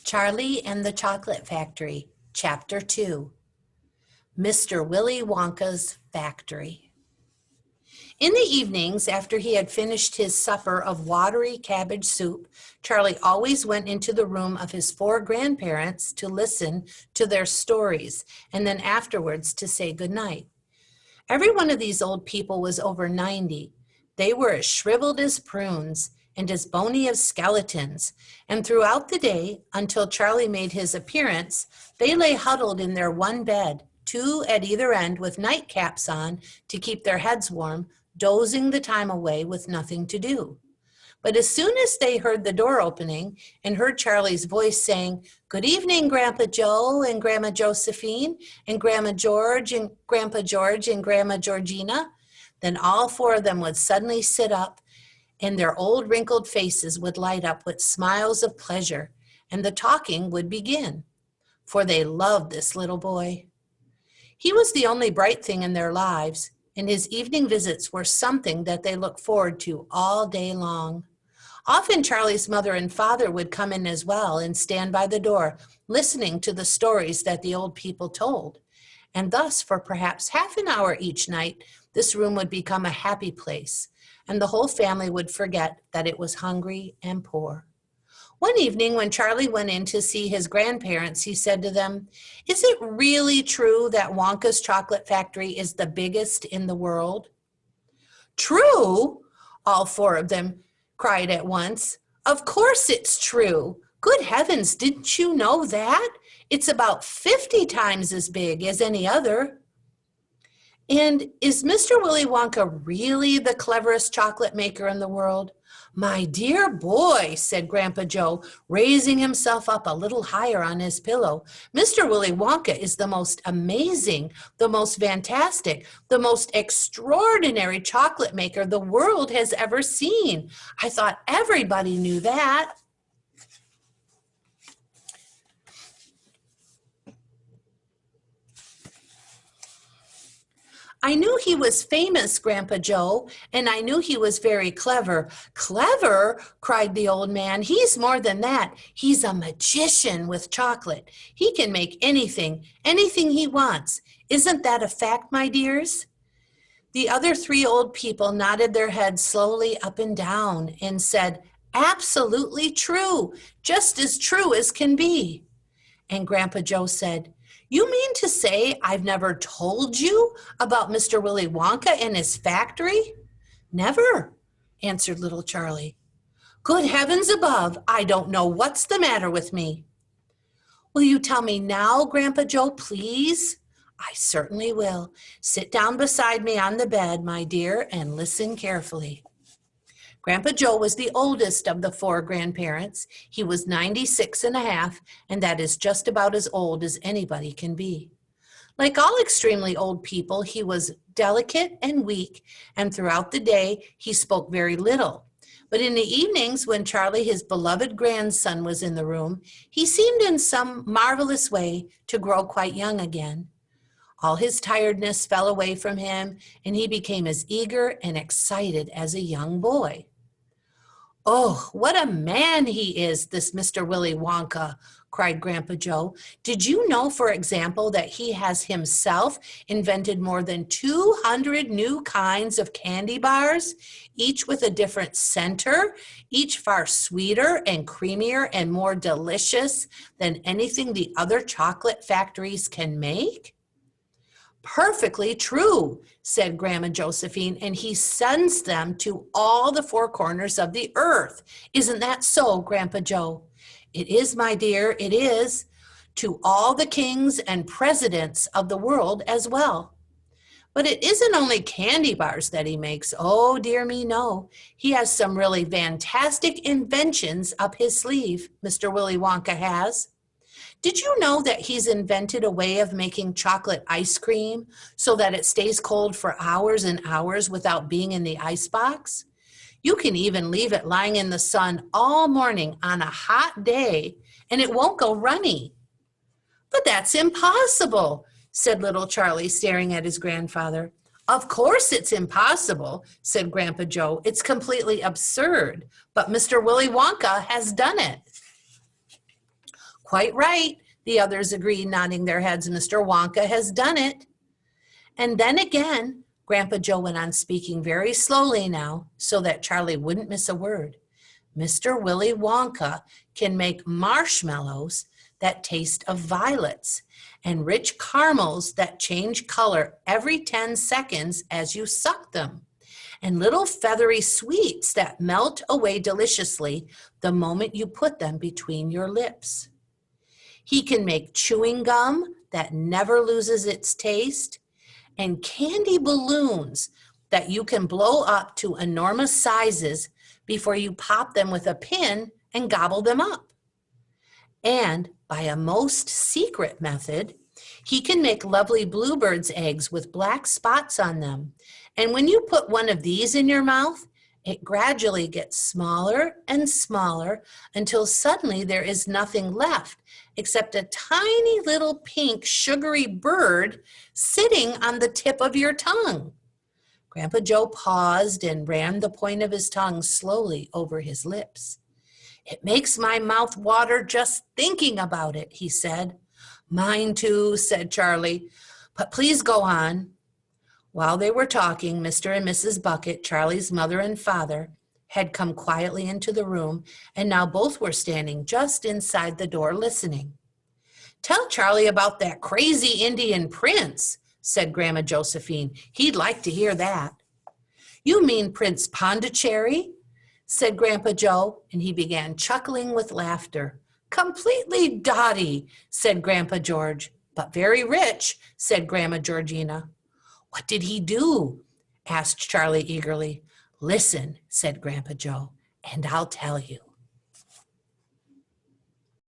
Charlie and the Chocolate Factory, Chapter 2, Mr. Willy Wonka's Factory. In the evenings, after he had finished his supper of watery cabbage soup, Charlie always went into the room of his 4 grandparents to listen to their stories, and then afterwards to say goodnight. Every one of these old people was over 90. They were as shriveled as prunes and as bony as skeletons, and throughout the day, until Charlie made his appearance, they lay huddled in their one bed, 2 at either end with nightcaps on to keep their heads warm, dozing the time away with nothing to do. But as soon as they heard the door opening and heard Charlie's voice saying, "Good evening, Grandpa Joe and Grandma Josephine and Grandma George and Grandpa George and Grandma Georgina," then all 4 of them would suddenly sit up, and their old wrinkled faces would light up with smiles of pleasure, and the talking would begin, for they loved this little boy. He was the only bright thing in their lives, and his evening visits were something that they looked forward to all day long. Often Charlie's mother and father would come in as well and stand by the door, listening to the stories that the old people told. And thus, for perhaps half an hour each night, this room would become a happy place, and the whole family would forget that it was hungry and poor. One evening when Charlie went in to see his grandparents, he said to them, "Is it really true that Wonka's Chocolate Factory is the biggest in the world?" "True?" all 4 of them cried at once. "Of course it's true. Good heavens, didn't you know that? It's about 50 times as big as any other." "And is Mr. Willy Wonka really the cleverest chocolate maker in the world?" "My dear boy," said Grandpa Joe, raising himself up a little higher on his pillow, "Mr. Willy Wonka is the most amazing, the most fantastic, the most extraordinary chocolate maker the world has ever seen. I thought everybody knew that." "I knew he was famous, Grandpa Joe, and I knew he was very clever." "Clever?" cried the old man. "He's more than that. He's a magician with chocolate. He can make anything he wants. Isn't that a fact, my dears?" The other 3 old people nodded their heads slowly up and down and said, "Absolutely true, just as true as can be." And Grandpa Joe said, "You mean to say I've never told you about Mr. Willy Wonka and his factory?" "Never," answered little Charlie. "Good heavens above, I don't know what's the matter with me." "Will you tell me now, Grandpa Joe, please?" "I certainly will. Sit down beside me on the bed, my dear, and listen carefully." Grandpa Joe was the oldest of the 4 grandparents. He was 96 and a half, and that is just about as old as anybody can be. Like all extremely old people, he was delicate and weak, and throughout the day, he spoke very little. But in the evenings, when Charlie, his beloved grandson, was in the room, he seemed in some marvelous way to grow quite young again. All his tiredness fell away from him, and he became as eager and excited as a young boy. "Oh, what a man he is, this Mr. Willy Wonka," cried Grandpa Joe. "Did you know, for example, that he has himself invented more than 200 new kinds of candy bars, each with a different center, each far sweeter and creamier and more delicious than anything the other chocolate factories can make?" "Perfectly true," said Grandma Josephine, "and he sends them to all the 4 corners of the earth. Isn't that so, Grandpa Joe?" "It is, my dear, it is. To all the kings and presidents of the world as well." "But it isn't only candy bars that he makes. Oh, dear me, no. He has some really fantastic inventions up his sleeve, Mr. Willy Wonka has. Did you know that he's invented a way of making chocolate ice cream so that it stays cold for hours and hours without being in the icebox? You can even leave it lying in the sun all morning on a hot day, and it won't go runny." "But that's impossible," said little Charlie, staring at his grandfather. "Of course it's impossible," said Grandpa Joe. "It's completely absurd, but Mr. Willy Wonka has done it." Quite right, the others agreed, nodding their heads. Mr. Wonka has done it. And then again, Grandpa Joe went on, speaking very slowly now so that Charlie wouldn't miss a word. Mr. Willy Wonka can make marshmallows that taste of violets and rich caramels that change color every 10 seconds as you suck them, and little feathery sweets that melt away deliciously the moment you put them between your lips. He can make chewing gum that never loses its taste, and candy balloons that you can blow up to enormous sizes before you pop them with a pin and gobble them up. And by a most secret method, he can make lovely bluebird's eggs with black spots on them. And when you put one of these in your mouth, it gradually gets smaller and smaller until suddenly there is nothing left except a tiny little pink sugary bird sitting on the tip of your tongue. Grandpa Joe paused and ran the point of his tongue slowly over his lips. It makes my mouth water just thinking about it, he said. Mine too, said Charlie, but please go on. While they were talking, Mr. and Mrs. Bucket, Charlie's mother and father, had come quietly into the room, and now both were standing just inside the door listening. Tell Charlie about that crazy Indian prince, said Grandma Josephine. He'd like to hear that. You mean Prince Pondicherry? Said Grandpa Joe, and he began chuckling with laughter. Completely dotty, said Grandpa George. But very rich, said Grandma Georgina. What did he do? Asked Charlie eagerly. Listen, said Grandpa Joe, and I'll tell you.